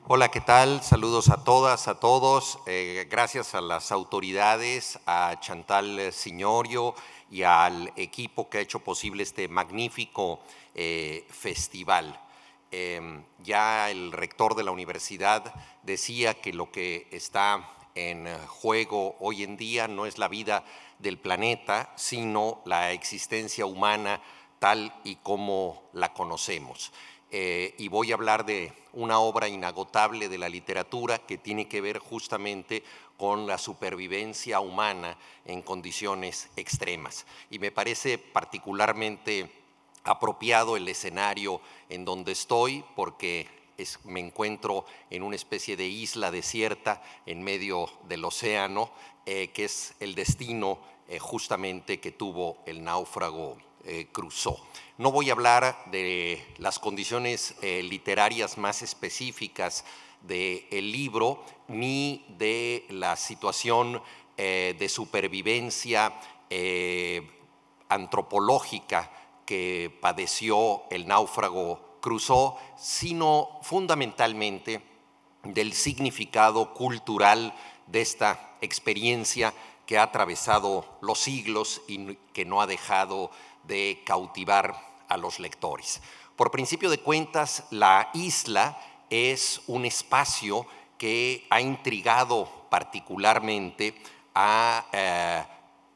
Hola, ¿qué tal? Saludos a todas, a todos. Gracias a las autoridades, a Chantal Signorio y al equipo que ha hecho posible este magnífico festival. Ya el rector de la universidad decía que lo que está en juego hoy en día no es la vida del planeta, sino la existencia humana tal y como la conocemos. Y voy a hablar de una obra inagotable de la literatura que tiene que ver justamente con la supervivencia humana en condiciones extremas. Y me parece particularmente apropiado el escenario en donde estoy, porque me encuentro en una especie de isla desierta en medio del océano, que es el destino justamente que tuvo el náufrago Crusoe. No voy a hablar de las condiciones literarias más específicas del libro, ni de la situación de supervivencia antropológica que padeció el náufrago Crusoe, sino fundamentalmente del significado cultural de esta experiencia que ha atravesado los siglos y que no ha dejado de cautivar a los lectores. Por principio de cuentas, la isla es un espacio que ha intrigado particularmente a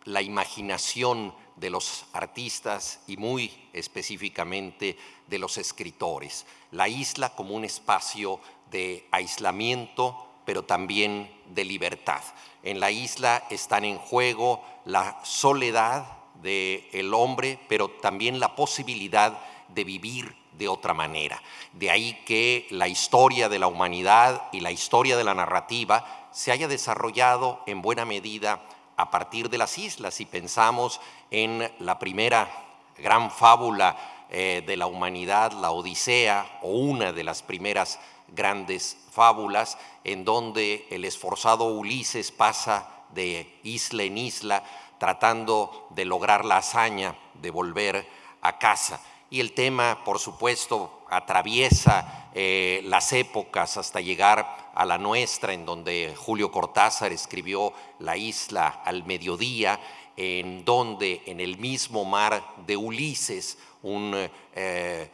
la imaginación de los artistas y muy específicamente de los escritores. La isla como un espacio de aislamiento, pero también de libertad. En la isla están en juego la soledad del hombre, pero también la posibilidad de vivir de otra manera. De ahí que la historia de la humanidad y la historia de la narrativa se haya desarrollado en buena medida a partir de las islas. Si pensamos en la primera gran fábula de la humanidad, la Odisea, o una de las primeras grandes fábulas, en donde el esforzado Ulises pasa de isla en isla tratando de lograr la hazaña de volver a casa. Y el tema, por supuesto, atraviesa las épocas hasta llegar a la nuestra, en donde Julio Cortázar escribió La isla al mediodía, en donde en el mismo mar de Ulises, un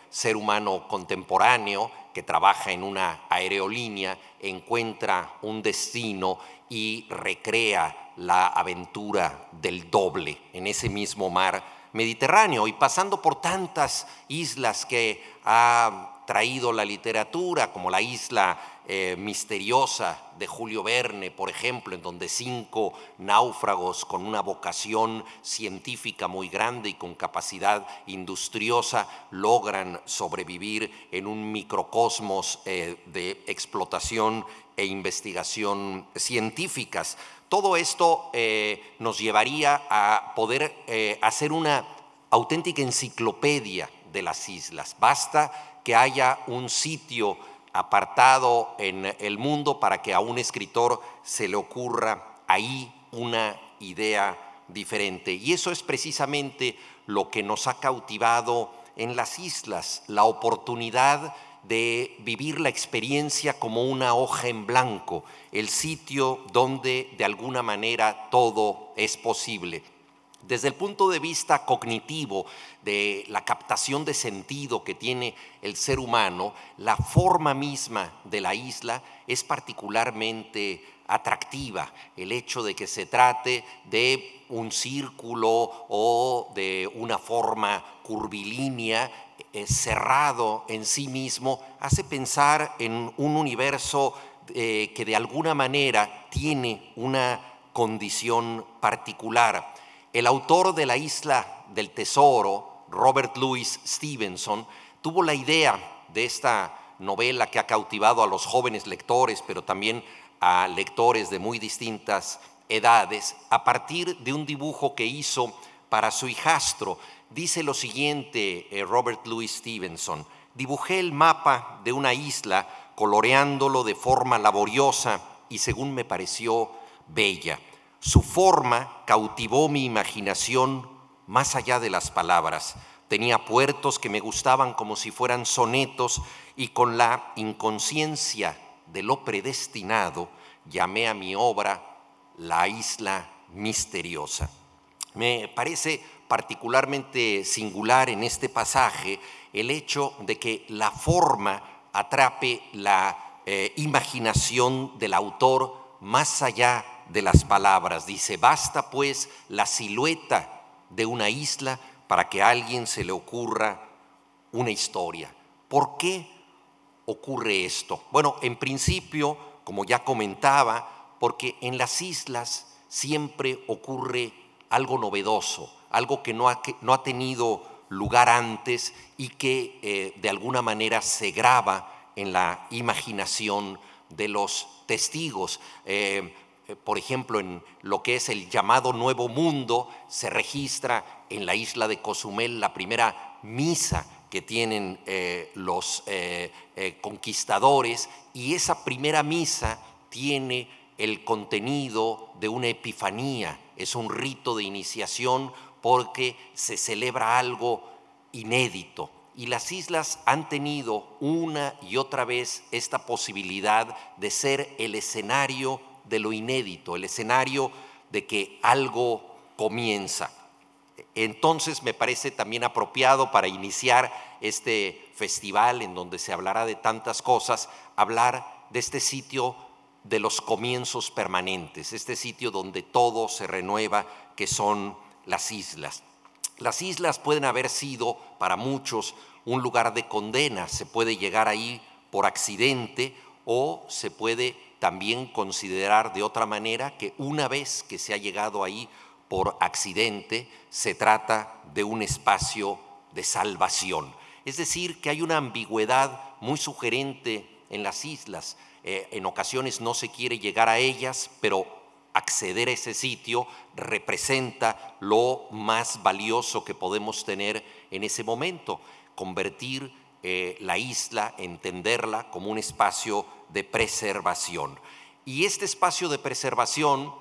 ser humano contemporáneo que trabaja en una aerolínea, encuentra un destino y recrea la aventura del doble en ese mismo mar Mediterráneo, y pasando por tantas islas que ha traído la literatura, como la isla misteriosa de Julio Verne, por ejemplo, en donde 5 náufragos con una vocación científica muy grande y con capacidad industriosa logran sobrevivir en un microcosmos de explotación e investigación científicas. Todo esto nos llevaría a poder hacer una auténtica enciclopedia de las islas. Basta que haya un sitio apartado en el mundo para que a un escritor se le ocurra ahí una idea diferente. Y eso es precisamente lo que nos ha cautivado en las islas, la oportunidad de vivir la experiencia como una hoja en blanco, el sitio donde de alguna manera todo es posible. Desde el punto de vista cognitivo, de la captación de sentido que tiene el ser humano, la forma misma de la isla es particularmente atractiva. El hecho de que se trate de un círculo o de una forma curvilínea cerrado en sí mismo hace pensar en un universo que de alguna manera tiene una condición particular. El autor de La isla del tesoro, Robert Louis Stevenson, tuvo la idea de esta novela que ha cautivado a los jóvenes lectores, pero también a lectores de muy distintas edades, a partir de un dibujo que hizo para su hijastro. Dice lo siguiente Robert Louis Stevenson: dibujé el mapa de una isla coloreándolo de forma laboriosa y según me pareció bella. Su forma cautivó mi imaginación más allá de las palabras. Tenía puertos que me gustaban como si fueran sonetos y con la inconsciencia de lo predestinado, llamé a mi obra La Isla Misteriosa. Me parece particularmente singular en este pasaje el hecho de que la forma atrape la imaginación del autor más allá de las palabras. Dice, basta pues la silueta de una isla para que a alguien se le ocurra una historia. ¿Por qué ocurre esto? Bueno, en principio, como ya comentaba, porque en las islas siempre ocurre algo novedoso, algo que no ha tenido lugar antes y que de alguna manera se graba en la imaginación de los testigos. Por ejemplo, en lo que es el llamado Nuevo Mundo, se registra en la isla de Cozumel la primera misa que tienen los conquistadores, y esa primera misa tiene el contenido de una epifanía, es un rito de iniciación porque se celebra algo inédito. Y las islas han tenido una y otra vez esta posibilidad de ser el escenario de lo inédito, el escenario de que algo comienza. Entonces me parece también apropiado para iniciar este festival en donde se hablará de tantas cosas, hablar de este sitio de los comienzos permanentes, este sitio donde todo se renueva, que son las islas. Las islas pueden haber sido para muchos un lugar de condena, se puede llegar ahí por accidente o se puede también considerar de otra manera que una vez que se ha llegado ahí por accidente, se trata de un espacio de salvación. Es decir, que hay una ambigüedad muy sugerente en las islas. En ocasiones no se quiere llegar a ellas, pero acceder a ese sitio representa lo más valioso que podemos tener en ese momento. Convertir la isla, entenderla como un espacio de preservación. Y este espacio de preservación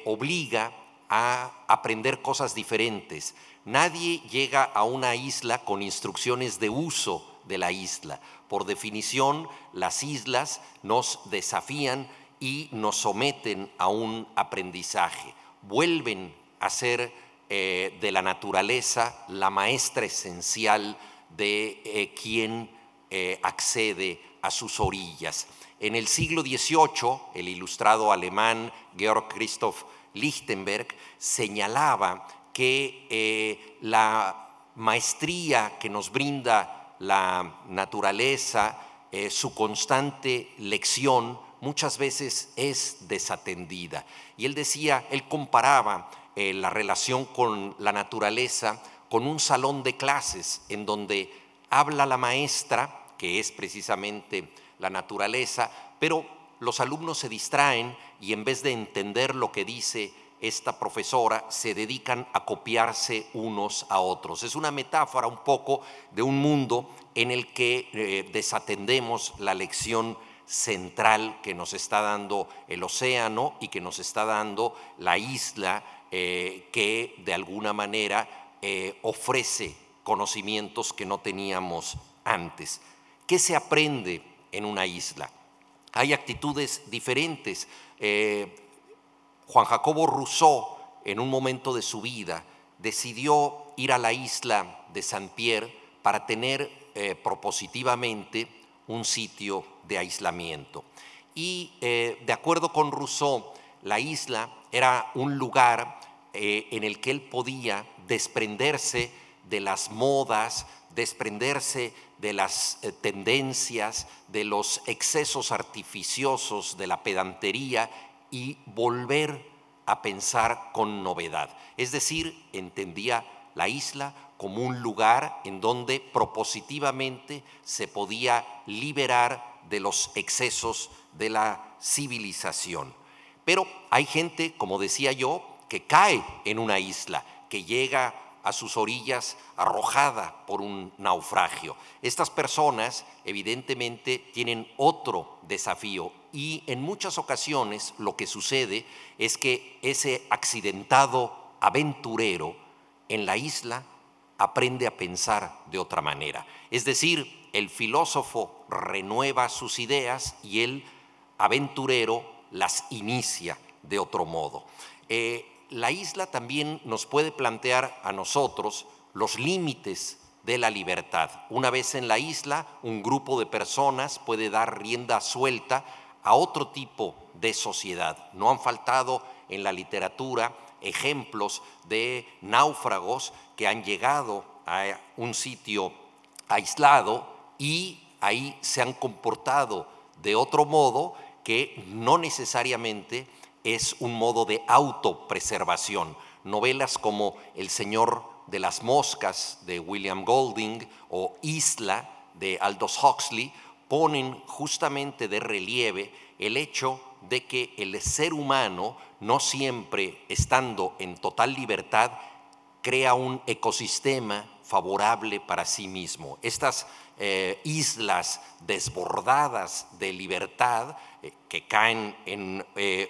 obliga a aprender cosas diferentes. Nadie llega a una isla con instrucciones de uso de la isla. Por definición, las islas nos desafían y nos someten a un aprendizaje. Vuelven a ser de la naturaleza la maestra esencial de quien accede a sus orillas. En el siglo XVIII, el ilustrado alemán Georg Christoph Lichtenberg señalaba que la maestría que nos brinda la naturaleza, su constante lección, muchas veces es desatendida. Y él decía, él comparaba la relación con la naturaleza con un salón de clases en donde habla la maestra, que es precisamente la naturaleza, pero los alumnos se distraen y en vez de entender lo que dice esta profesora, se dedican a copiarse unos a otros. Es una metáfora un poco de un mundo en el que desatendemos la lección central que nos está dando el océano y que nos está dando la isla que de alguna manera ofrece conocimientos que no teníamos antes. ¿Qué se aprende en una isla? Hay actitudes diferentes. Juan Jacobo Rousseau, en un momento de su vida, decidió ir a la isla de Saint-Pierre para tener propositivamente un sitio de aislamiento. Y de acuerdo con Rousseau, la isla era un lugar en el que él podía desprenderse de las modas, desprenderse de las tendencias, de los excesos artificiosos, de la pedantería y volver a pensar con novedad. Es decir, entendía la isla como un lugar en donde propositivamente se podía liberar de los excesos de la civilización. Pero hay gente, como decía yo, que cae en una isla, que llega a sus orillas arrojada por un naufragio. Estas personas evidentemente tienen otro desafío y en muchas ocasiones lo que sucede es que ese accidentado aventurero en la isla aprende a pensar de otra manera. Es decir, el filósofo renueva sus ideas y el aventurero las inicia de otro modo. La isla también nos puede plantear a nosotros los límites de la libertad. Una vez en la isla, un grupo de personas puede dar rienda suelta a otro tipo de sociedad. No han faltado en la literatura ejemplos de náufragos que han llegado a un sitio aislado y ahí se han comportado de otro modo que no necesariamente es un modo de autopreservación. Novelas como El Señor de las Moscas de William Golding o Isla de Aldous Huxley ponen justamente de relieve el hecho de que el ser humano, no siempre estando en total libertad, crea un ecosistema favorable para sí mismo. Estas islas desbordadas de libertad que caen en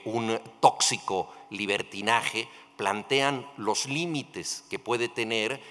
un tóxico libertinaje plantean los límites que puede tener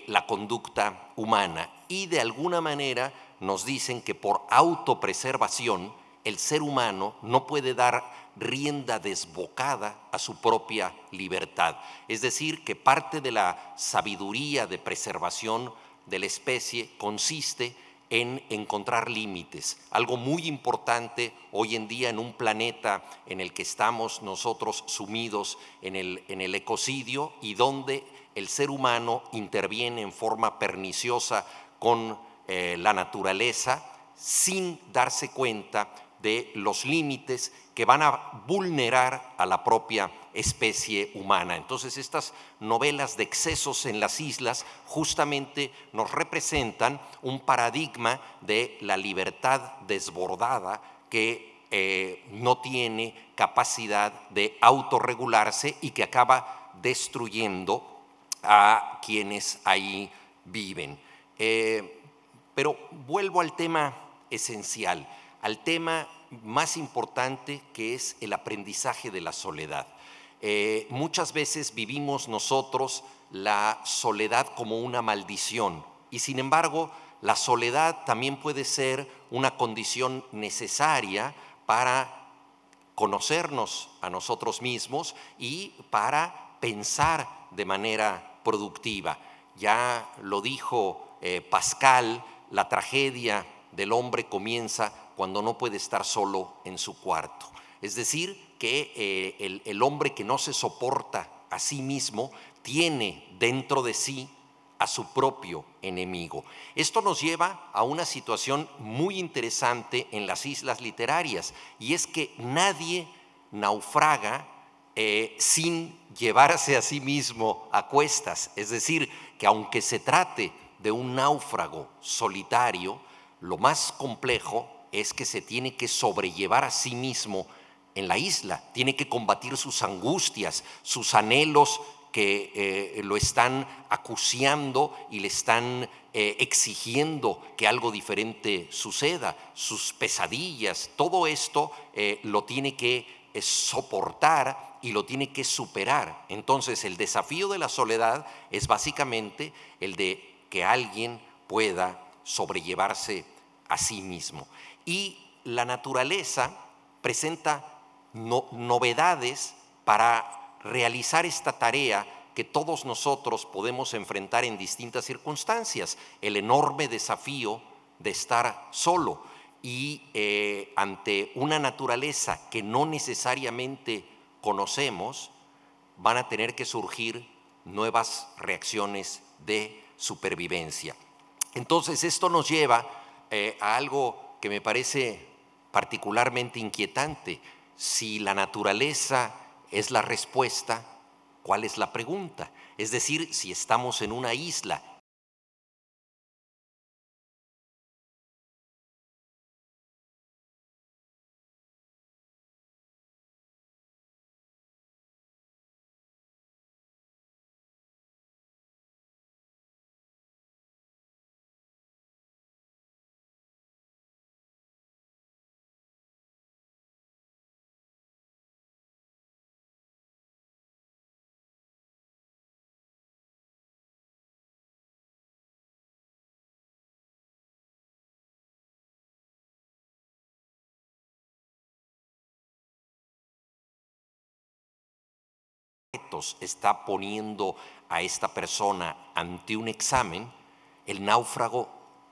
la conducta humana y de alguna manera nos dicen que por autopreservación el ser humano no puede dar rienda desbocada a su propia libertad. Es decir, que parte de la sabiduría de preservación de la especie consiste en encontrar límites. Algo muy importante hoy en día en un planeta en el que estamos nosotros sumidos en el ecocidio y donde el ser humano interviene en forma perniciosa con la naturaleza sin darse cuenta de los límites que van a vulnerar a la propia especie humana. Entonces estas novelas de excesos en las islas justamente nos representan un paradigma de la libertad desbordada que no tiene capacidad de autorregularse y que acaba destruyendo a quienes ahí viven. Pero vuelvo al tema esencial, al tema más importante que es el aprendizaje de la soledad. Muchas veces vivimos nosotros la soledad como una maldición y sin embargo la soledad también puede ser una condición necesaria para conocernos a nosotros mismos y para pensar de manera productiva. Ya lo dijo Pascal, la tragedia del hombre comienza cuando no puede estar solo en su cuarto. Es decir, que el hombre que no se soporta a sí mismo tiene dentro de sí a su propio enemigo. Esto nos lleva a una situación muy interesante en las islas literarias y es que nadie naufraga sin llevarse a sí mismo a cuestas. Es decir, que aunque se trate de un náufrago solitario, lo más complejo es que se tiene que sobrellevar a sí mismo en la isla, tiene que combatir sus angustias, sus anhelos que lo están acuciando y le están exigiendo que algo diferente suceda, sus pesadillas, todo esto lo tiene que soportar y lo tiene que superar. Entonces el desafío de la soledad es básicamente el de que alguien pueda sobrellevarse a sí mismo. Y la naturaleza presenta novedades para realizar esta tarea que todos nosotros podemos enfrentar en distintas circunstancias, el enorme desafío de estar solo y ante una naturaleza que no necesariamente conocemos, van a tener que surgir nuevas reacciones de supervivencia. Entonces esto nos lleva a algo que me parece particularmente inquietante. Si la naturaleza es la respuesta, ¿cuál es la pregunta? Es decir, si estamos en una isla retos está poniendo a esta persona ante un examen, el náufrago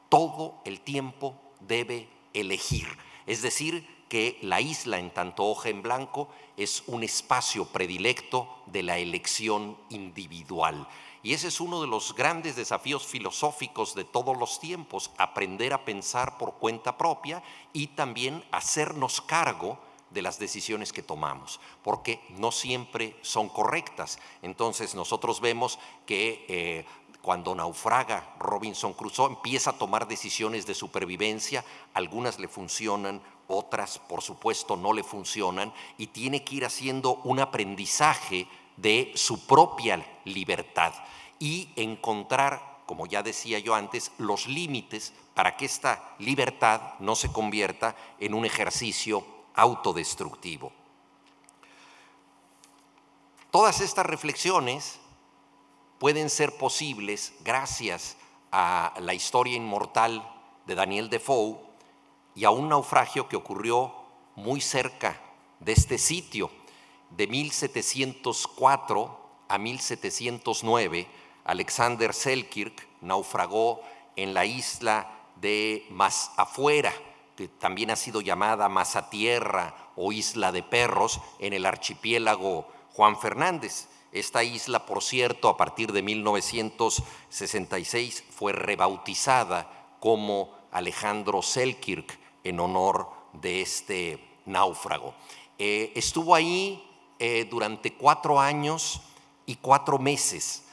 todo el tiempo debe elegir. Es decir, que la isla en tanto hoja en blanco es un espacio predilecto de la elección individual. Y ese es uno de los grandes desafíos filosóficos de todos los tiempos, aprender a pensar por cuenta propia y también hacernos cargo de las decisiones que tomamos, porque no siempre son correctas. Entonces nosotros vemos que cuando naufraga Robinson Crusoe empieza a tomar decisiones de supervivencia, algunas le funcionan, otras por supuesto no le funcionan, y tiene que ir haciendo un aprendizaje de su propia libertad y encontrar, como ya decía yo antes, los límites para que esta libertad no se convierta en un ejercicio autodestructivo. Todas estas reflexiones pueden ser posibles gracias a la historia inmortal de Daniel Defoe y a un naufragio que ocurrió muy cerca de este sitio. De 1704 a 1709, Alexander Selkirk naufragó en la isla de Mazafuera, que también ha sido llamada Mazatierra o Isla de Perros, en el archipiélago Juan Fernández. Esta isla, por cierto, a partir de 1966 fue rebautizada como Alejandro Selkirk en honor de este náufrago. Estuvo ahí durante 4 años y 4 meses.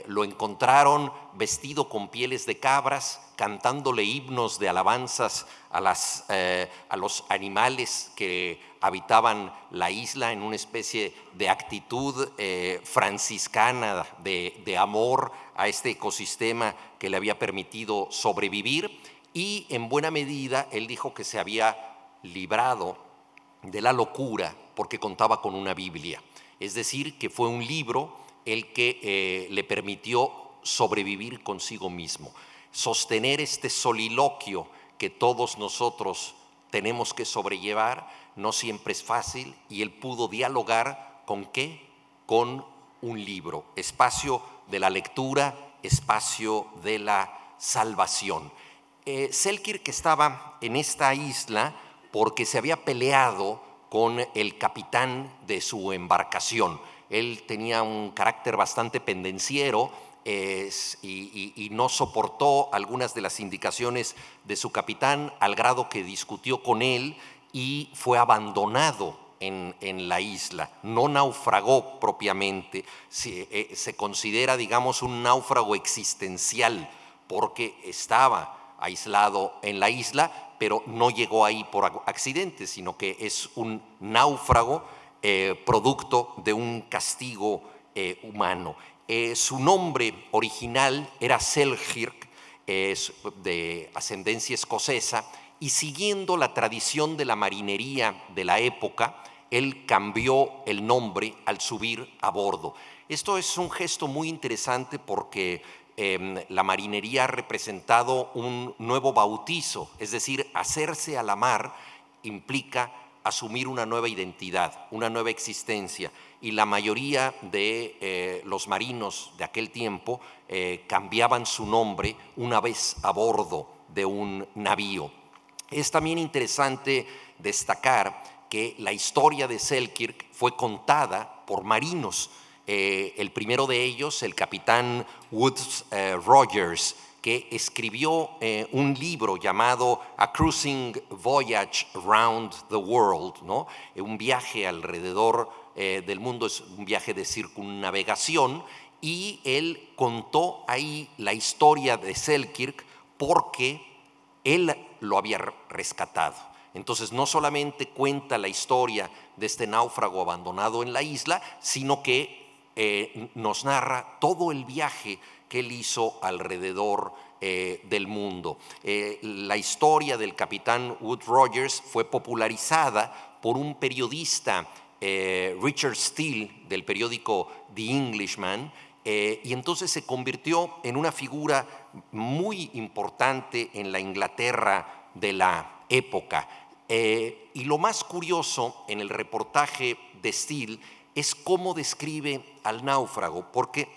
Lo encontraron vestido con pieles de cabras, cantándole himnos de alabanzas a los animales que habitaban la isla en una especie de actitud franciscana de amor a este ecosistema que le había permitido sobrevivir, y en buena medida él dijo que se había librado de la locura porque contaba con una Biblia, es decir, que fue un libro el que le permitió sobrevivir consigo mismo, sostener este soliloquio que todos nosotros tenemos que sobrellevar. No siempre es fácil, y él pudo dialogar ¿con qué? Con un libro, espacio de la lectura, espacio de la salvación. Selkirk estaba en esta isla porque se había peleado con el capitán de su embarcación. Él tenía un carácter bastante pendenciero y no soportó algunas de las indicaciones de su capitán, al grado que discutió con él y fue abandonado en la isla. No naufragó propiamente, se considera, digamos, un náufrago existencial porque estaba aislado en la isla, pero no llegó ahí por accidente, sino que es un náufrago producto de un castigo humano. Su nombre original era Selkirk, de ascendencia escocesa, y siguiendo la tradición de la marinería de la época, él cambió el nombre al subir a bordo. Esto es un gesto muy interesante porque la marinería ha representado un nuevo bautizo, es decir, hacerse a la mar implica asumir una nueva identidad, una nueva existencia, y la mayoría de los marinos de aquel tiempo cambiaban su nombre una vez a bordo de un navío. Es también interesante destacar que la historia de Selkirk fue contada por marinos. El primero de ellos, el capitán Woodes Rogers, que escribió un libro llamado A Cruising Voyage Round the World, ¿no? Un viaje alrededor del mundo, es un viaje de circunnavegación, y él contó ahí la historia de Selkirk porque él lo había rescatado. Entonces no solamente cuenta la historia de este náufrago abandonado en la isla, sino que nos narra todo el viaje que él hizo alrededor del mundo. La historia del capitán Wood Rogers fue popularizada por un periodista, Richard Steele, del periódico The Englishman, y entonces se convirtió en una figura muy importante en la Inglaterra de la época. Y lo más curioso en el reportaje de Steele es cómo describe al náufrago, porque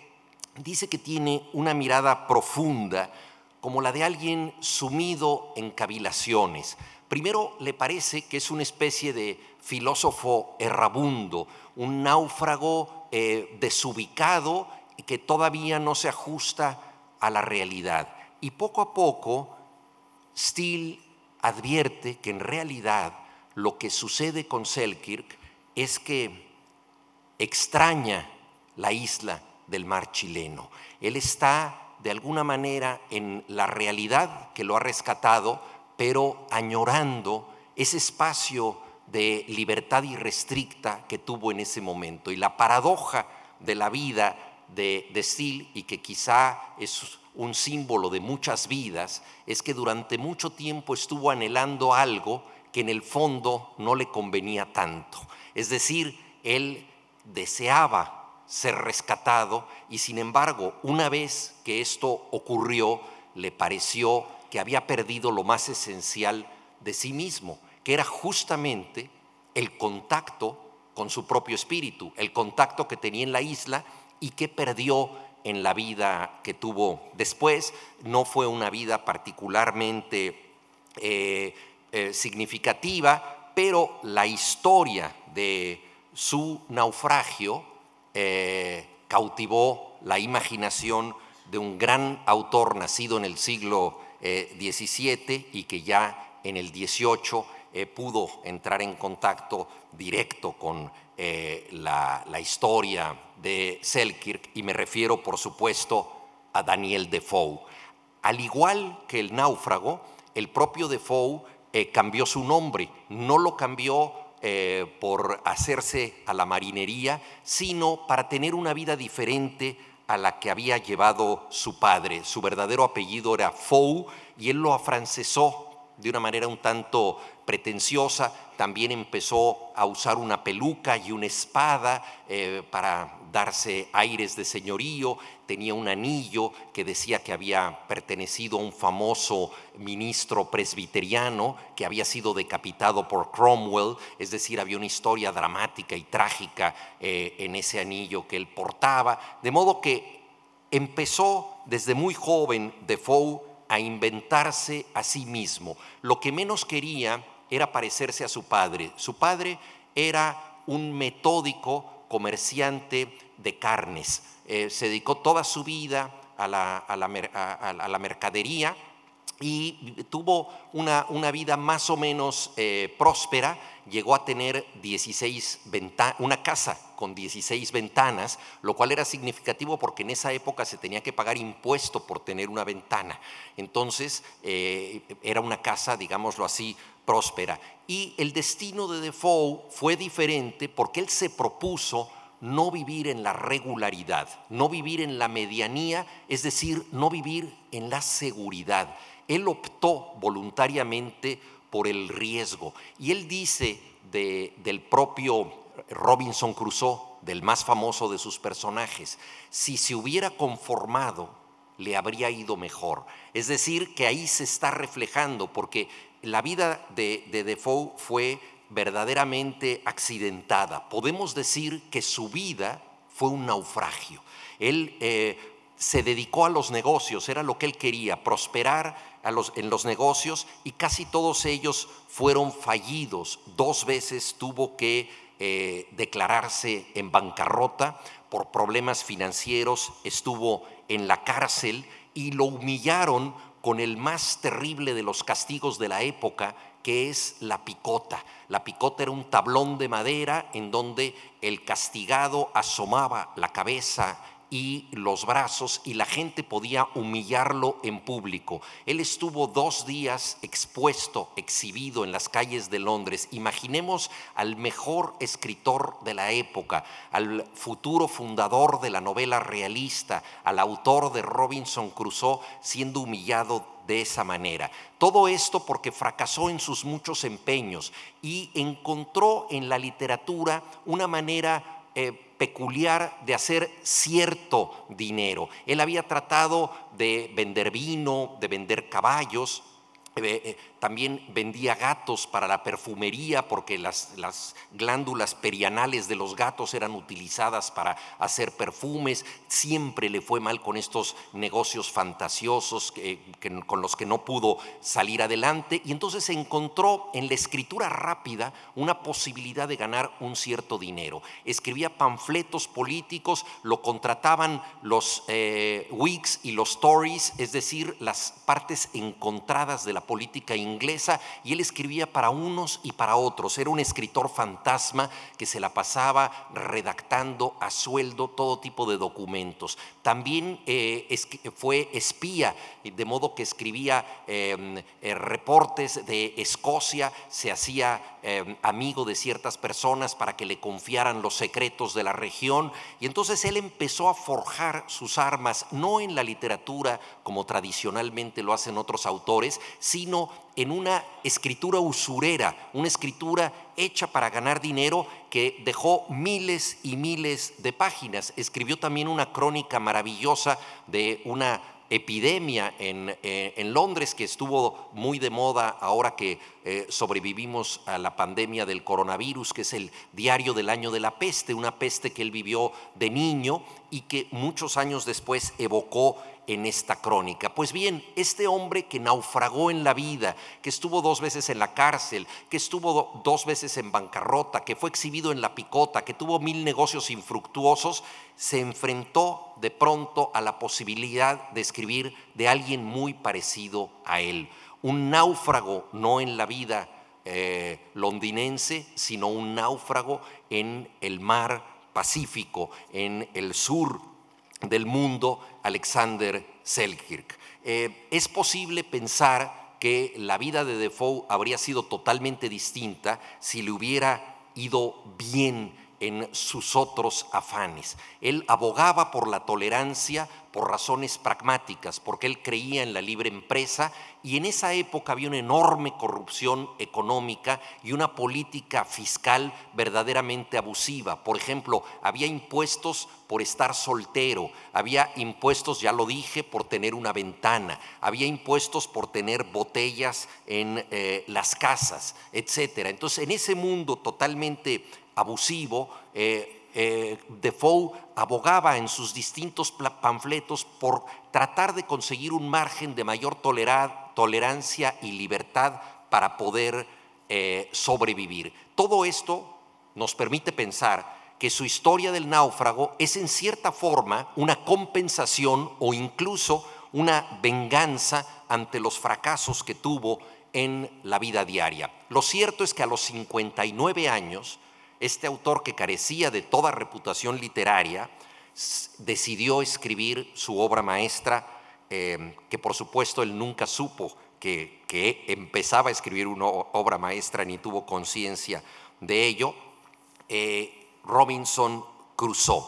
dice que tiene una mirada profunda, como la de alguien sumido en cavilaciones. Primero le parece que es una especie de filósofo errabundo, un náufrago desubicado y que todavía no se ajusta a la realidad. Y poco a poco, Steele advierte que en realidad lo que sucede con Selkirk es que extraña la isla del mar chileno. Él está de alguna manera en la realidad que lo ha rescatado, pero añorando ese espacio de libertad irrestricta que tuvo en ese momento. Y la paradoja de la vida de Steele, y que quizá es un símbolo de muchas vidas, es que durante mucho tiempo estuvo anhelando algo que en el fondo no le convenía tanto. Es decir, él deseaba ser rescatado y sin embargo, una vez que esto ocurrió, le pareció que había perdido lo más esencial de sí mismo, que era justamente el contacto con su propio espíritu, el contacto que tenía en la isla y que perdió en la vida que tuvo después. No fue una vida particularmente significativa, pero la historia de su naufragio cautivó la imaginación de un gran autor nacido en el siglo XVII y que ya en el XVIII pudo entrar en contacto directo con la historia de Selkirk, y me refiero por supuesto a Daniel Defoe. Al igual que el náufrago, el propio Defoe cambió su nombre, no lo cambió por hacerse a la marinería, sino para tener una vida diferente a la que había llevado su padre. Su verdadero apellido era Foe y él lo afrancesó de una manera un tanto pretenciosa. También empezó a usar una peluca y una espada para darse aires de señorío. Tenía un anillo que decía que había pertenecido a un famoso ministro presbiteriano que había sido decapitado por Cromwell. Es decir, había una historia dramática y trágica en ese anillo que él portaba. De modo que empezó desde muy joven Defoe a inventarse a sí mismo. Lo que menos quería era parecerse a su padre. Su padre era un metódico comerciante de carnes. Se dedicó toda su vida a la mercadería y tuvo una vida más o menos próspera. Llegó a tener una casa con 16 ventanas, lo cual era significativo porque en esa época se tenía que pagar impuesto por tener una ventana. Entonces era una casa, digámoslo así, próspera. Y el destino de Defoe fue diferente porque él se propuso no vivir en la regularidad, no vivir en la medianía, es decir, no vivir en la seguridad. Él optó voluntariamente por el riesgo. Y él dice del propio Robinson Crusoe, del más famoso de sus personajes, si se hubiera conformado, le habría ido mejor. Es decir, que ahí se está reflejando, porque la vida de Defoe fue verdaderamente accidentada. Podemos decir que su vida fue un naufragio. Él se dedicó a los negocios, era lo que él quería, prosperar en los negocios, y casi todos ellos fueron fallidos. 2 veces tuvo que declararse en bancarrota por problemas financieros, estuvo en la cárcel y lo humillaron con el más terrible de los castigos de la época, que es la picota. La picota era un tablón de madera en donde el castigado asomaba la cabeza y los brazos y la gente podía humillarlo en público. Él estuvo 2 días expuesto, exhibido en las calles de Londres. Imaginemos al mejor escritor de la época, al futuro fundador de la novela realista, al autor de Robinson Crusoe, siendo humillado de esa manera. Todo esto porque fracasó en sus muchos empeños y encontró en la literatura una manera peculiar de hacer cierto dinero. Él había tratado de vender vino, de vender caballos, También vendía gatos para la perfumería porque las glándulas perianales de los gatos eran utilizadas para hacer perfumes. Siempre le fue mal con estos negocios fantasiosos con los que no pudo salir adelante, y entonces encontró en la escritura rápida una posibilidad de ganar un cierto dinero. Escribía panfletos políticos, lo contrataban los Whigs y los Tories, es decir, las partes encontradas de la política inglesa, y él escribía para unos y para otros. Era un escritor fantasma que se la pasaba redactando a sueldo todo tipo de documentos. También fue espía, de modo que escribía reportes de Escocia, se hacía amigo de ciertas personas para que le confiaran los secretos de la región, y entonces él empezó a forjar sus armas, no en la literatura como tradicionalmente lo hacen otros autores, sino en una escritura usurera, una escritura hecha para ganar dinero que dejó miles y miles de páginas. Escribió también una crónica maravillosa de una epidemia en Londres que estuvo muy de moda ahora que sobrevivimos a la pandemia del coronavirus, que es el Diario del Año de la Peste, una peste que él vivió de niño y que muchos años después evocó en esta crónica. Pues bien, este hombre que naufragó en la vida, que estuvo 2 veces en la cárcel, que estuvo 2 veces en bancarrota, que fue exhibido en la picota, que tuvo 1000 negocios infructuosos, se enfrentó de pronto a la posibilidad de escribir de alguien muy parecido a él. Un náufrago no en la vida londinense, sino un náufrago en el mar Pacífico, en el sur del mundo, Alexander Selkirk. Es posible pensar que la vida de Defoe habría sido totalmente distinta si le hubiera ido bien en sus otros afanes. Él abogaba por la tolerancia por razones pragmáticas, porque él creía en la libre empresa, y en esa época había una enorme corrupción económica y una política fiscal verdaderamente abusiva. Por ejemplo, había impuestos por estar soltero, había impuestos, ya lo dije, por tener una ventana, había impuestos por tener botellas en las casas, etcétera. Entonces, en ese mundo totalmente abusivo, Defoe abogaba en sus distintos panfletos por tratar de conseguir un margen de mayor tolerancia y libertad para poder sobrevivir. Todo esto nos permite pensar que su historia del náufrago es en cierta forma una compensación o incluso una venganza ante los fracasos que tuvo en la vida diaria. Lo cierto es que a los 59 años, este autor, que carecía de toda reputación literaria, decidió escribir su obra maestra, que por supuesto él nunca supo que empezaba a escribir una obra maestra ni tuvo conciencia de ello, Robinson Crusoe.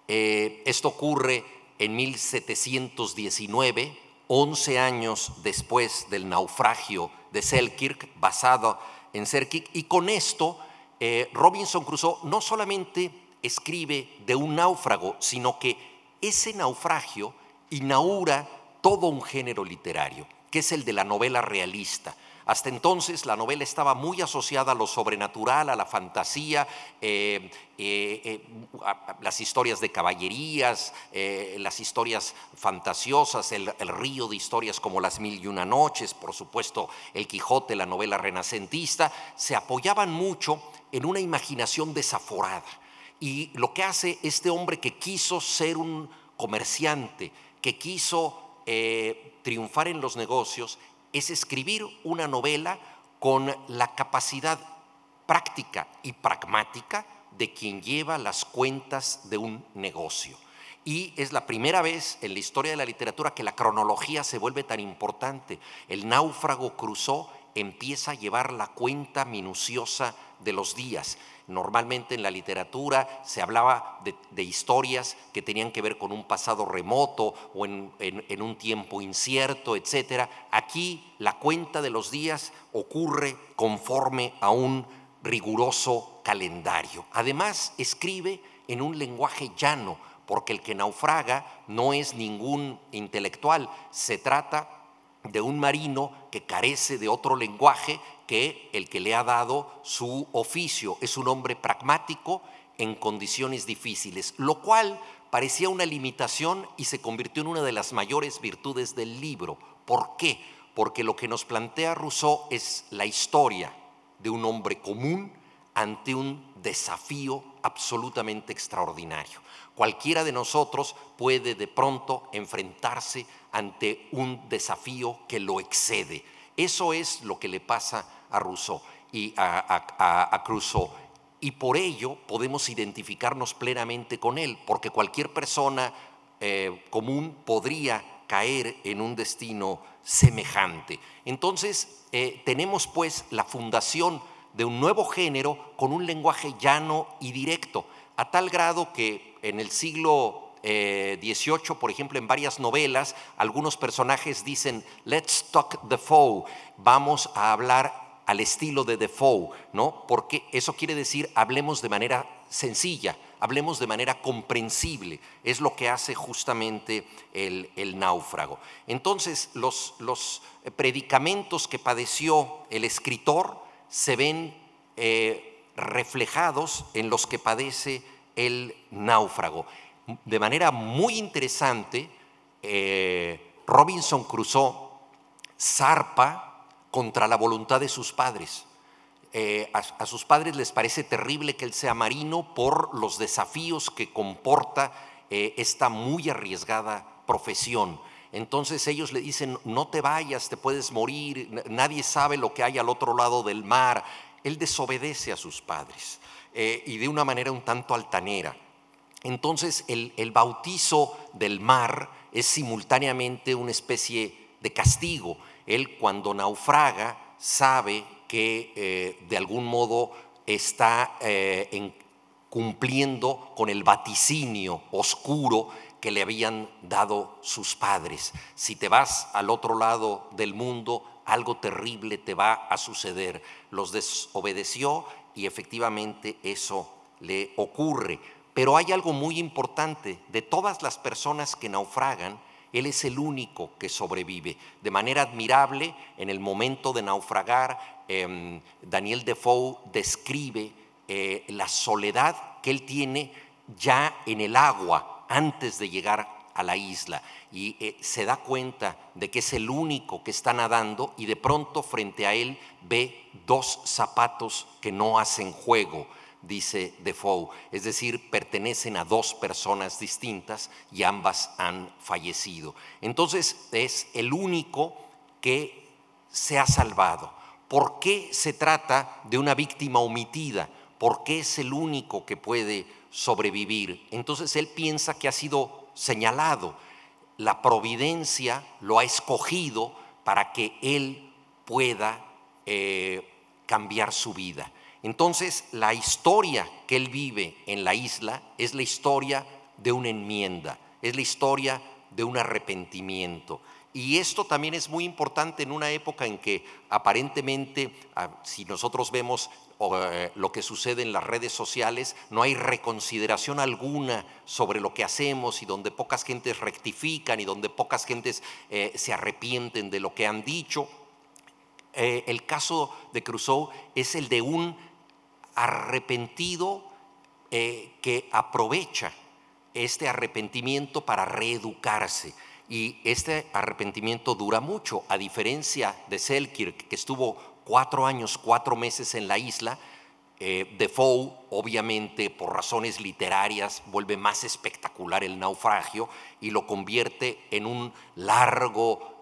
Esto ocurre en 1719, 11 años después del naufragio de Selkirk, basado en Selkirk, y con esto Robinson Crusoe no solamente escribe de un náufrago, sino que ese naufragio inaugura todo un género literario, que es el de la novela realista. Hasta entonces la novela estaba muy asociada a lo sobrenatural, a la fantasía, las historias de caballerías, las historias fantasiosas, el río de historias como Las Mil y Una Noches, por supuesto El Quijote, la novela renacentista, se apoyaban mucho en una imaginación desaforada. Y lo que hace este hombre que quiso ser un comerciante, que quiso triunfar en los negocios, es escribir una novela con la capacidad práctica y pragmática de quien lleva las cuentas de un negocio. Y es la primera vez en la historia de la literatura que la cronología se vuelve tan importante. El náufrago Crusoe empieza a llevar la cuenta minuciosa de los días. Normalmente en la literatura se hablaba de historias que tenían que ver con un pasado remoto o en un tiempo incierto, etc. Aquí la cuenta de los días ocurre conforme a un riguroso calendario. Además, escribe en un lenguaje llano, porque el que naufraga no es ningún intelectual, se trata de un marino que carece de otro lenguaje que el que le ha dado su oficio. Es un hombre pragmático en condiciones difíciles, lo cual parecía una limitación y se convirtió en una de las mayores virtudes del libro. ¿Por qué? Porque lo que nos plantea Rousseau es la historia de un hombre común ante un desafío absolutamente extraordinario. Cualquiera de nosotros puede de pronto enfrentarse ante un desafío que lo excede. Eso es lo que le pasa a Rousseau y a Crusoe. Y por ello podemos identificarnos plenamente con él, porque cualquier persona común podría caer en un destino semejante. Entonces, tenemos pues la fundación de un nuevo género con un lenguaje llano y directo, a tal grado que en el siglo XVIII, por ejemplo, en varias novelas, algunos personajes dicen "Let's talk Defoe", vamos a hablar al estilo de Defoe, ¿no? Porque eso quiere decir hablemos de manera sencilla, hablemos de manera comprensible, es lo que hace justamente el náufrago. Entonces, los predicamentos que padeció el escritor se ven reflejados en los que padece el náufrago. De manera muy interesante, Robinson Crusoe zarpa contra la voluntad de sus padres. A sus padres les parece terrible que él sea marino por los desafíos que comporta esta muy arriesgada profesión. Entonces ellos le dicen: no te vayas, te puedes morir, nadie sabe lo que hay al otro lado del mar. Él desobedece a sus padres y de una manera un tanto altanera. Entonces el bautizo del mar es simultáneamente una especie de castigo. Él, cuando naufraga, sabe que de algún modo está cumpliendo con el vaticinio oscuro que le habían dado sus padres. Si te vas al otro lado del mundo, algo terrible te va a suceder. Los desobedeció y efectivamente eso le ocurre. Pero hay algo muy importante: de todas las personas que naufragan, él es el único que sobrevive. De manera admirable, en el momento de naufragar, Daniel Defoe describe la soledad que él tiene ya en el agua antes de llegar a la isla, y se da cuenta de que es el único que está nadando, y de pronto frente a él ve dos zapatos que no hacen juego, dice Defoe, es decir, pertenecen a dos personas distintas y ambas han fallecido. Entonces es el único que se ha salvado. ¿Por qué se trata de una víctima omitida? ¿Por qué es el único que puede sobrevivir? Entonces él piensa que ha sido señalado. La providencia lo ha escogido para que él pueda cambiar su vida. Entonces, la historia que él vive en la isla es la historia de una enmienda, es la historia de un arrepentimiento. Y esto también es muy importante en una época en que aparentemente, si nosotros vemos lo que sucede en las redes sociales, no hay reconsideración alguna sobre lo que hacemos, y donde pocas gentes rectifican y donde pocas gentes se arrepienten de lo que han dicho. El caso de Crusoe es el de un arrepentido que aprovecha este arrepentimiento para reeducarse, y este arrepentimiento dura mucho, a diferencia de Selkirk, que estuvo 4 años, 4 meses en la isla. Defoe, obviamente por razones literarias, vuelve más espectacular el naufragio y lo convierte en un largo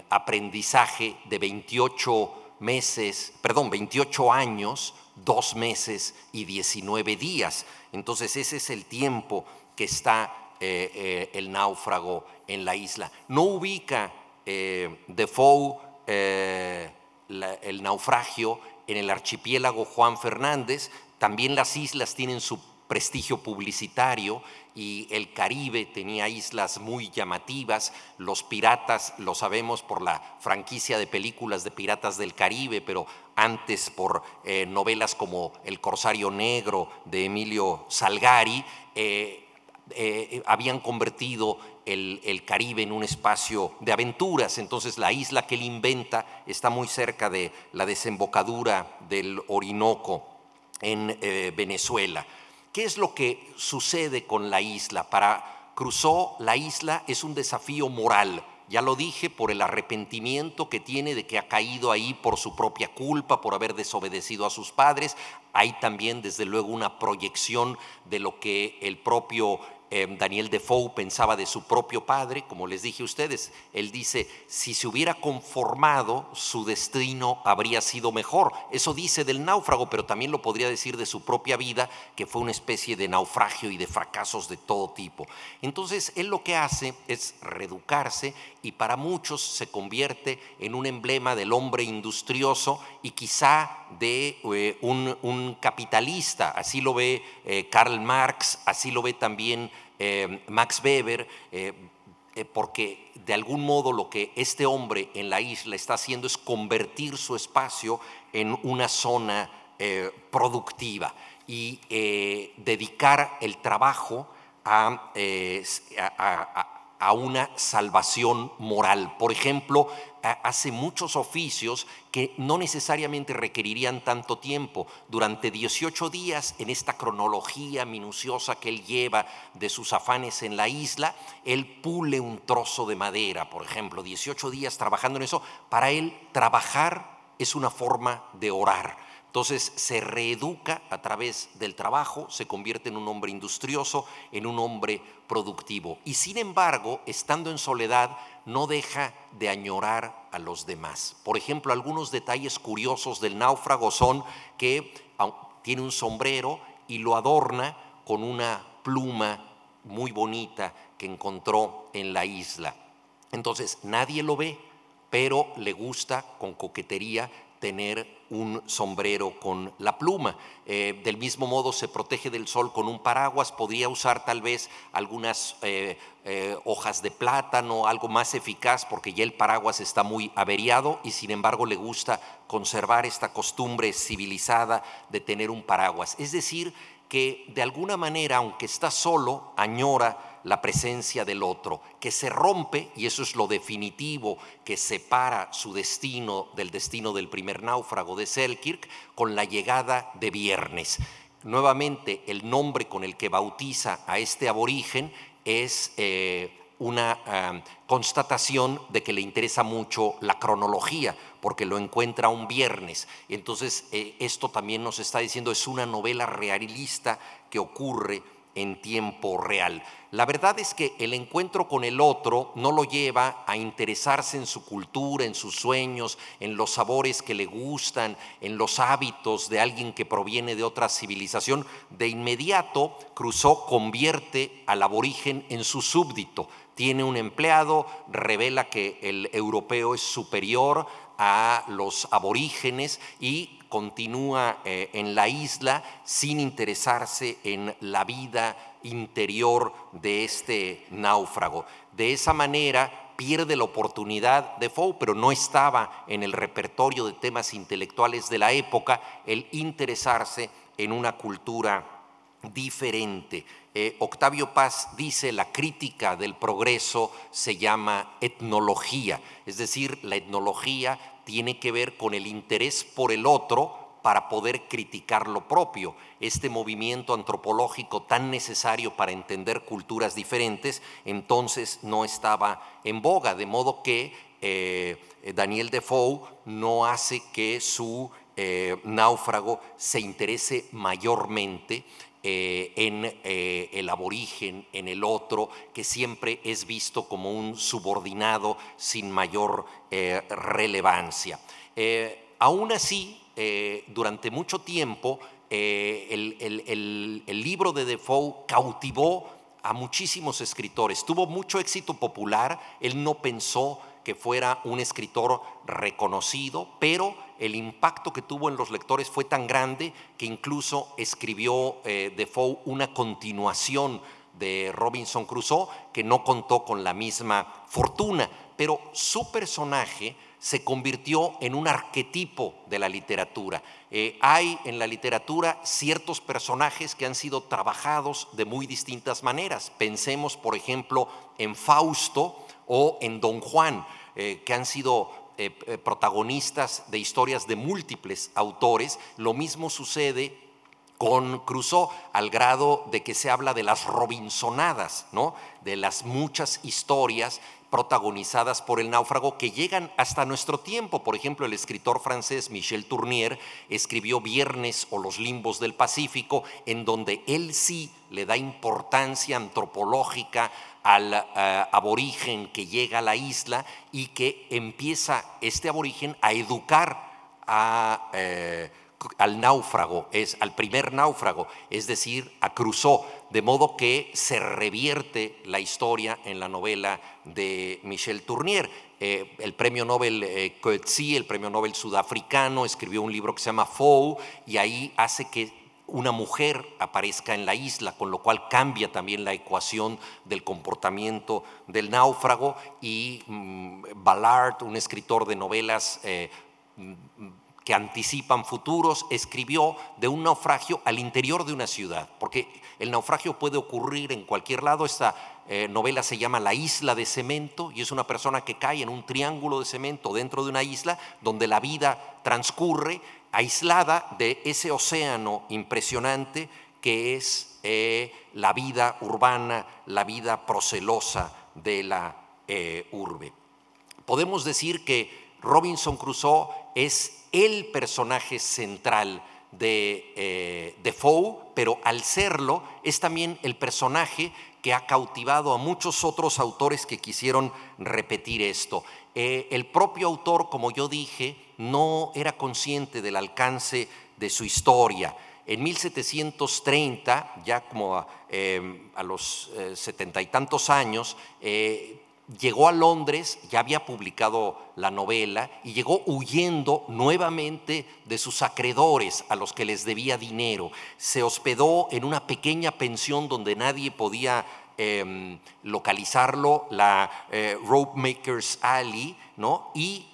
aprendizaje de 28 años, 2 meses y 19 días. Entonces ese es el tiempo que está el náufrago en la isla. No ubica Defoe el naufragio en el archipiélago Juan Fernández. También las islas tienen su prestigio publicitario, y el Caribe tenía islas muy llamativas. Los piratas, lo sabemos por la franquicia de películas de Piratas del Caribe, pero antes por novelas como El Corsario Negro de Emilio Salgari, habían convertido el Caribe en un espacio de aventuras. Entonces la isla que él inventa está muy cerca de la desembocadura del Orinoco en Venezuela. ¿Qué es lo que sucede con la isla? Para Crusoe, la isla es un desafío moral. Ya lo dije, por el arrepentimiento que tiene de que ha caído ahí por su propia culpa, por haber desobedecido a sus padres. Hay también, desde luego, una proyección de lo que el propio Daniel Defoe pensaba de su propio padre. Como les dije a ustedes, él dice, si se hubiera conformado, su destino habría sido mejor. Eso dice del náufrago, pero también lo podría decir de su propia vida, que fue una especie de naufragio y de fracasos de todo tipo. Entonces, él lo que hace es reeducarse y para muchos se convierte en un emblema del hombre industrioso y quizá de un capitalista. Así lo ve Karl Marx, así lo ve también Max Weber, porque de algún modo lo que este hombre en la isla está haciendo es convertir su espacio en una zona productiva y dedicar el trabajo a una salvación moral. Por ejemplo, hace muchos oficios que no necesariamente requerirían tanto tiempo. Durante 18 días, en esta cronología minuciosa que él lleva de sus afanes en la isla, él pule un trozo de madera, por ejemplo, 18 días trabajando en eso. Para él, trabajar es una forma de orar. Entonces se reeduca a través del trabajo, se convierte en un hombre industrioso, en un hombre productivo. Y sin embargo, estando en soledad, no deja de añorar a los demás. Por ejemplo, algunos detalles curiosos del náufrago son que tiene un sombrero y lo adorna con una pluma muy bonita que encontró en la isla. Entonces nadie lo ve, pero le gusta con coquetería tener un sombrero con la pluma. Del mismo modo se protege del sol con un paraguas. Podría usar tal vez algunas hojas de plátano, algo más eficaz, porque ya el paraguas está muy averiado y sin embargo le gusta conservar esta costumbre civilizada de tener un paraguas. Es decir, que de alguna manera, aunque está solo, añora la presencia del otro, que se rompe, y eso es lo definitivo que separa su destino del primer náufrago de Selkirk, con la llegada de Viernes. Nuevamente, el nombre con el que bautiza a este aborigen es una constatación de que le interesa mucho la cronología, porque lo encuentra un viernes. Entonces, esto también nos está diciendo, es una novela realista que ocurre en tiempo real. La verdad es que el encuentro con el otro no lo lleva a interesarse en su cultura, en sus sueños, en los sabores que le gustan, en los hábitos de alguien que proviene de otra civilización. De inmediato, Crusoe convierte al aborigen en su súbdito. Tiene un empleado, revela que el europeo es superior a los aborígenes y continúa en la isla sin interesarse en la vida interior de este náufrago. De esa manera pierde la oportunidad Defoe, pero no estaba en el repertorio de temas intelectuales de la época, el interesarse en una cultura diferente. Octavio Paz dice, la crítica del progreso se llama etnología, es decir, la etnología tiene que ver con el interés por el otro para poder criticar lo propio. Este movimiento antropológico tan necesario para entender culturas diferentes, entonces no estaba en boga, de modo que Daniel Defoe no hace que su náufrago se interese mayormente en el aborigen, en el otro, que siempre es visto como un subordinado sin mayor relevancia. Aún así, durante mucho tiempo, el libro de Defoe cautivó a muchísimos escritores. Tuvo mucho éxito popular. Él no pensó que fuera un escritor reconocido, pero el impacto que tuvo en los lectores fue tan grande que incluso escribió Defoe una continuación de Robinson Crusoe que no contó con la misma fortuna, pero su personaje se convirtió en un arquetipo de la literatura. Hay en la literatura ciertos personajes que han sido trabajados de muy distintas maneras. Pensemos, por ejemplo, en Fausto o en Don Juan, que han sido protagonistas de historias de múltiples autores. Lo mismo sucede con Crusoe, al grado de que se habla de las Robinsonadas, ¿no? De las muchas historias protagonizadas por el náufrago que llegan hasta nuestro tiempo. Por ejemplo, el escritor francés Michel Tournier escribió Viernes o Los limbos del Pacífico, en donde él sí le da importancia antropológica al aborigen que llega a la isla y que empieza este aborigen a educar al náufrago, al primer náufrago, es decir, a Crusoe, de modo que se revierte la historia en la novela de Michel Tournier. El premio Nobel Coetzee, el premio Nobel sudafricano, escribió un libro que se llama Foe, y ahí hace que una mujer aparezca en la isla, con lo cual cambia también la ecuación del comportamiento del náufrago. Y Ballard, un escritor de novelas que anticipan futuros, escribió de un naufragio al interior de una ciudad, porque el naufragio puede ocurrir en cualquier lado. Esta novela se llama La isla de cemento, y es una persona que cae en un triángulo de cemento dentro de una isla donde la vida transcurre aislada de ese océano impresionante que es la vida urbana, la vida procelosa de la urbe. Podemos decir que Robinson Crusoe es el personaje central de Defoe, pero al serlo es también el personaje que ha cautivado a muchos otros autores que quisieron repetir esto. El propio autor, como yo dije, no era consciente del alcance de su historia. En 1730, ya como a los 70 y tantos años, llegó a Londres, ya había publicado la novela y llegó huyendo nuevamente de sus acreedores a los que les debía dinero. Se hospedó en una pequeña pensión donde nadie podía localizarlo, la Ropemakers Alley, ¿no? Y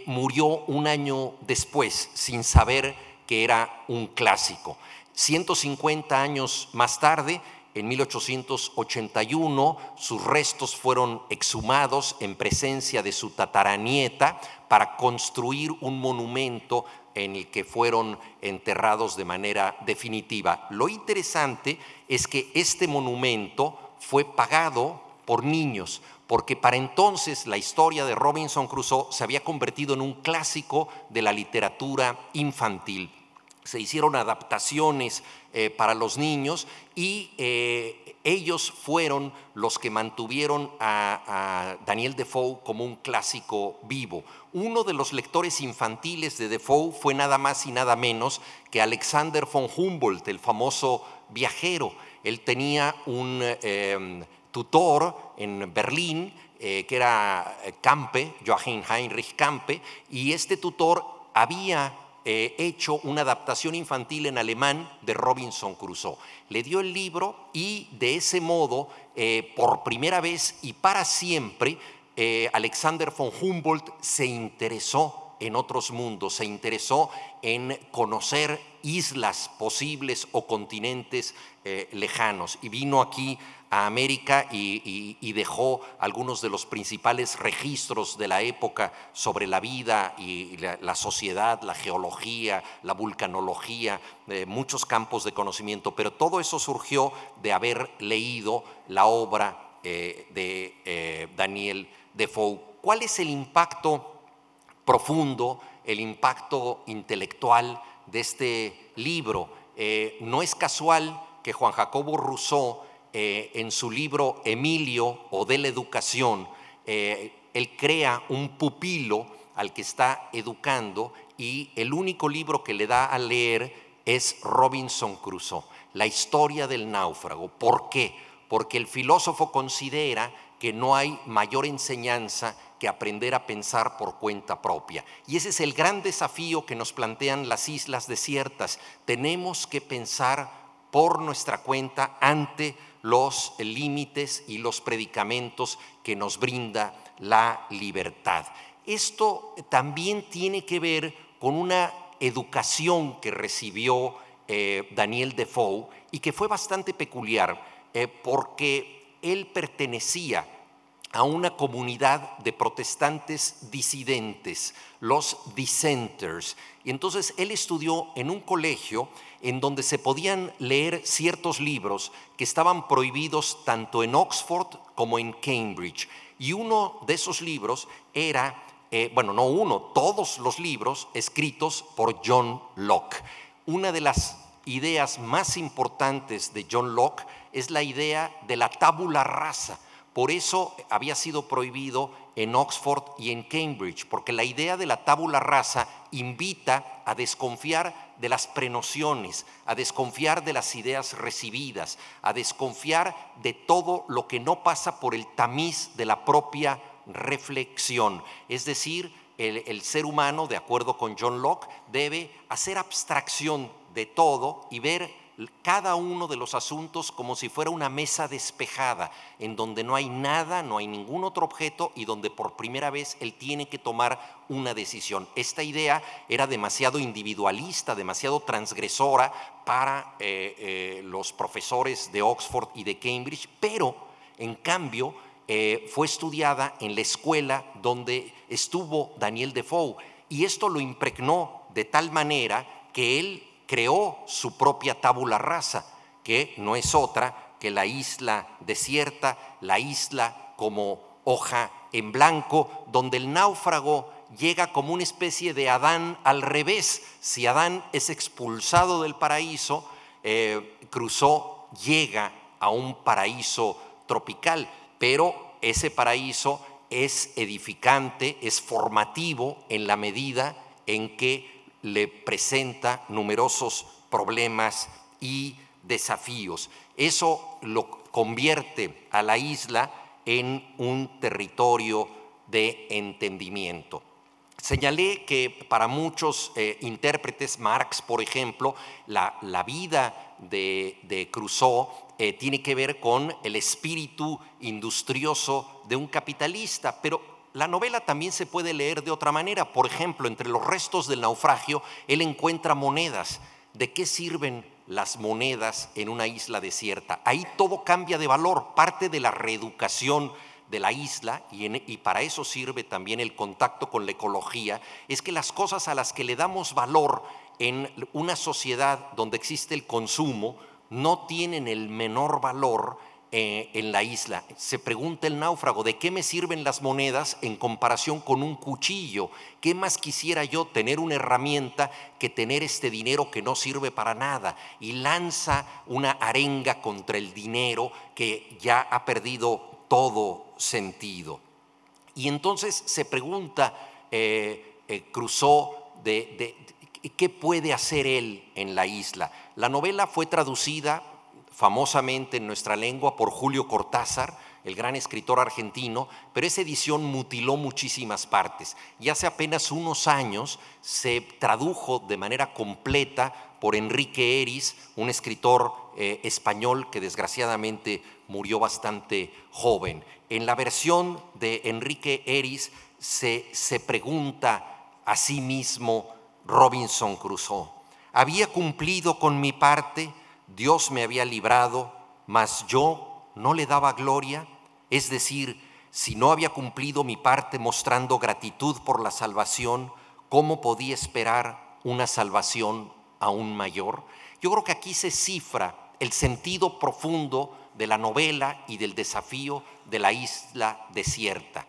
murió un año después, sin saber que era un clásico. 150 años más tarde, en 1881, sus restos fueron exhumados en presencia de su tataranieta para construir un monumento en el que fueron enterrados de manera definitiva. Lo interesante es que este monumento fue pagado por niños, porque para entonces la historia de Robinson Crusoe se había convertido en un clásico de la literatura infantil. Se hicieron adaptaciones para los niños y ellos fueron los que mantuvieron a Daniel Defoe como un clásico vivo. Uno de los lectores infantiles de Defoe fue nada más y nada menos que Alexander von Humboldt, el famoso viajero. Él tenía un tutor en Berlín que era Campe, Joachim Heinrich Campe, y este tutor había hecho una adaptación infantil en alemán de Robinson Crusoe. Le dio el libro y de ese modo, por primera vez y para siempre, Alexander von Humboldt se interesó en otros mundos, se interesó en conocer islas posibles o continentes lejanos, y vino aquí a América y dejó algunos de los principales registros de la época sobre la vida y la sociedad, la geología, la vulcanología, muchos campos de conocimiento, pero todo eso surgió de haber leído la obra de Daniel Defoe. ¿Cuál es el impacto profundo, el impacto intelectual de este libro? No es casual que Juan Jacobo Rousseau, en su libro Emilio o de la educación, él crea un pupilo al que está educando, y el único libro que le da a leer es Robinson Crusoe, la historia del náufrago. ¿Por qué? Porque el filósofo considera que no hay mayor enseñanza que aprender a pensar por cuenta propia. Y ese es el gran desafío que nos plantean las islas desiertas. Tenemos que pensar por nuestra cuenta ante los límites y los predicamentos que nos brinda la libertad. Esto también tiene que ver con una educación que recibió Daniel Defoe y que fue bastante peculiar porque él pertenecía a una comunidad de protestantes disidentes, los dissenters. Y entonces él estudió en un colegio en donde se podían leer ciertos libros que estaban prohibidos tanto en Oxford como en Cambridge. Y uno de esos libros era, bueno, no uno, todos los libros escritos por John Locke. Una de las ideas más importantes de John Locke es la idea de la tabula rasa. Por eso había sido prohibido en Oxford y en Cambridge, porque la idea de la tabula rasa invita a desconfiar de las prenociones, a desconfiar de las ideas recibidas, a desconfiar de todo lo que no pasa por el tamiz de la propia reflexión. Es decir, el ser humano, de acuerdo con John Locke, debe hacer abstracción de todo y ver cada uno de los asuntos como si fuera una mesa despejada, en donde no hay nada, no hay ningún otro objeto y donde por primera vez él tiene que tomar una decisión. Esta idea era demasiado individualista, demasiado transgresora para los profesores de Oxford y de Cambridge, pero en cambio fue estudiada en la escuela donde estuvo Daniel Defoe, y esto lo impregnó de tal manera que él creó su propia tabula rasa, que no es otra que la isla desierta, la isla como hoja en blanco, donde el náufrago llega como una especie de Adán al revés. Si Adán es expulsado del paraíso, Crusoe llega a un paraíso tropical, pero ese paraíso es edificante, es formativo en la medida en que le presenta numerosos problemas y desafíos. Eso lo convierte a la isla en un territorio de entendimiento. Señalé que para muchos intérpretes, Marx, por ejemplo, la vida de Crusoe tiene que ver con el espíritu industrioso de un capitalista, pero la novela también se puede leer de otra manera. Por ejemplo, entre los restos del naufragio, él encuentra monedas. ¿De qué sirven las monedas en una isla desierta? Ahí todo cambia de valor, parte de la reeducación de la isla, y para eso sirve también el contacto con la ecología, es que las cosas a las que le damos valor en una sociedad donde existe el consumo no tienen el menor valor en la isla. Se pregunta el náufrago, ¿de qué me sirven las monedas en comparación con un cuchillo? ¿Qué más quisiera yo tener una herramienta que tener este dinero que no sirve para nada? Y lanza una arenga contra el dinero que ya ha perdido todo sentido. Y entonces se pregunta Crusoe ¿qué puede hacer él en la isla? La novela fue traducida famosamente en nuestra lengua por Julio Cortázar, el gran escritor argentino, pero esa edición mutiló muchísimas partes. Y hace apenas unos años se tradujo de manera completa por Enrique Eris, un escritor español que desgraciadamente murió bastante joven. En la versión de Enrique Eris se pregunta a sí mismo Robinson Crusoe: ¿había cumplido con mi parte? Dios me había librado, mas yo no le daba gloria. Es decir, si no había cumplido mi parte mostrando gratitud por la salvación, ¿cómo podía esperar una salvación aún mayor? Yo creo que aquí se cifra el sentido profundo de la novela y del desafío de la isla desierta.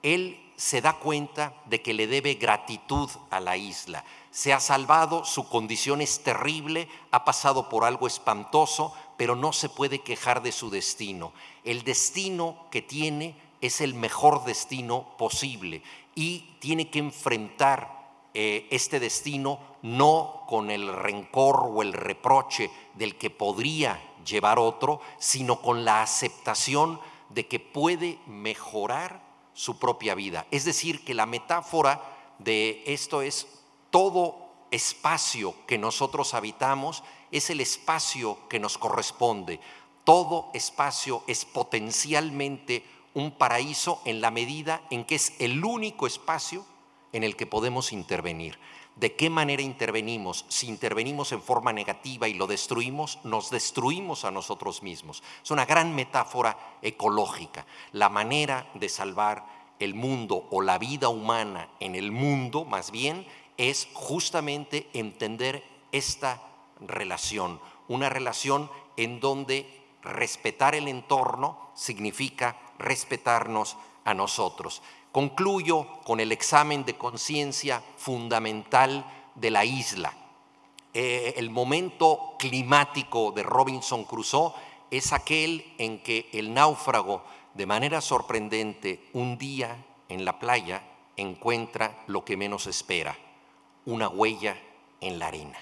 Él se da cuenta de que le debe gratitud a la isla. Se ha salvado, su condición es terrible, ha pasado por algo espantoso, pero no se puede quejar de su destino. El destino que tiene es el mejor destino posible y tiene que enfrentar este destino no con el rencor o el reproche del que podría llevar otro, sino con la aceptación de que puede mejorar su propia vida. Es decir, que la metáfora de esto es: todo espacio que nosotros habitamos es el espacio que nos corresponde. Todo espacio es potencialmente un paraíso en la medida en que es el único espacio en el que podemos intervenir. ¿De qué manera intervenimos? Si intervenimos en forma negativa y lo destruimos, nos destruimos a nosotros mismos. Es una gran metáfora ecológica. La manera de salvar el mundo o la vida humana en el mundo, más bien, es justamente entender esta relación. Una relación en donde respetar el entorno significa respetarnos a nosotros. Concluyo con el examen de conciencia fundamental de la isla. El momento climático de Robinson Crusoe es aquel en que el náufrago, de manera sorprendente, un día en la playa encuentra lo que menos espera, una huella en la arena.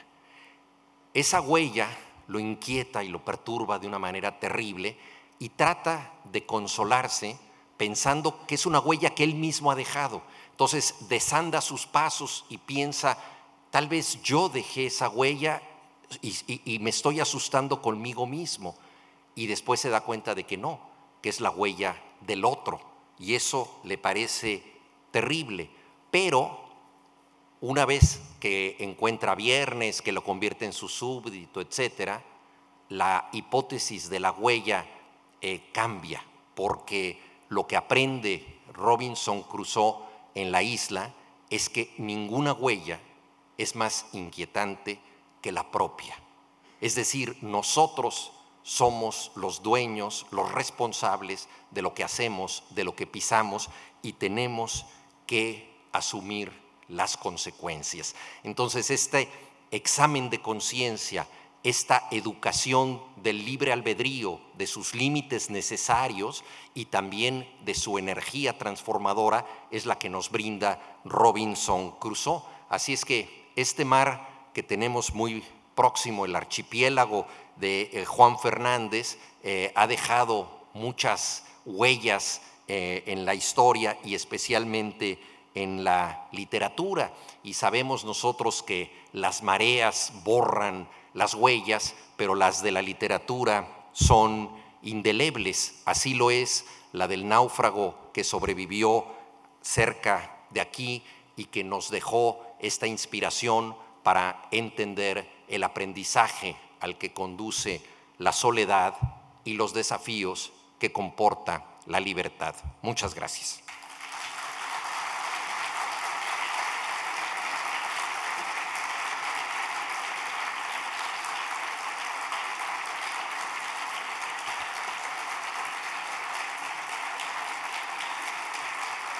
Esa huella lo inquieta y lo perturba de una manera terrible y trata de consolarse pensando que es una huella que él mismo ha dejado. Entonces desanda sus pasos y piensa, tal vez yo dejé esa huella y me estoy asustando conmigo mismo. Y después se da cuenta de que no, que es la huella del otro. Y eso le parece terrible. Pero una vez que encuentra Viernes, que lo convierte en su súbdito, etcétera, la hipótesis de la huella cambia, porque lo que aprende Robinson Crusoe en la isla es que ninguna huella es más inquietante que la propia. Es decir, nosotros somos los dueños, los responsables de lo que hacemos, de lo que pisamos, y tenemos que asumir las consecuencias. Entonces, este examen de conciencia, esta educación del libre albedrío, de sus límites necesarios y también de su energía transformadora, es la que nos brinda Robinson Crusoe. Así es que este mar que tenemos muy próximo, el archipiélago de Juan Fernández, ha dejado muchas huellas en la historia y especialmente en la literatura, y sabemos nosotros que las mareas borran las huellas, pero las de la literatura son indelebles. Así lo es la del náufrago que sobrevivió cerca de aquí y que nos dejó esta inspiración para entender el aprendizaje al que conduce la soledad y los desafíos que comporta la libertad. Muchas gracias.